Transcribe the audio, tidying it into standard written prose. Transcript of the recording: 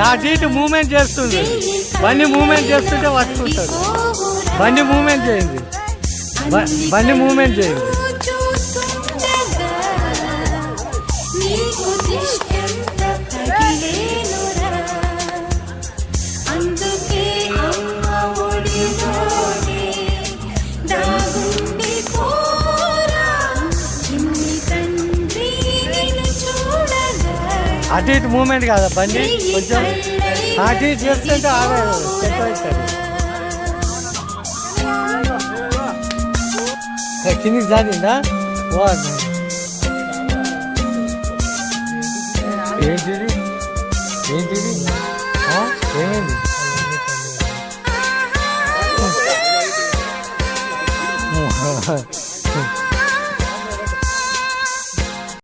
అటు ఇటు మూమెంట్ చేస్తుంది. బండి మూమెంట్ చేస్తుంటే పట్టుకుంటాడు. బండి మూమెంట్ చేయండి, బండి మూమెంట్ చేయండి. అటు ఇటు మూమెంట్ కాదా బండి, కొంచెం అటు ఇటు చేస్తుంటే ఆగదు, చెట్టు అవుతాడు. కిందికి జారిందా? ఏంటిది ఏంటిది?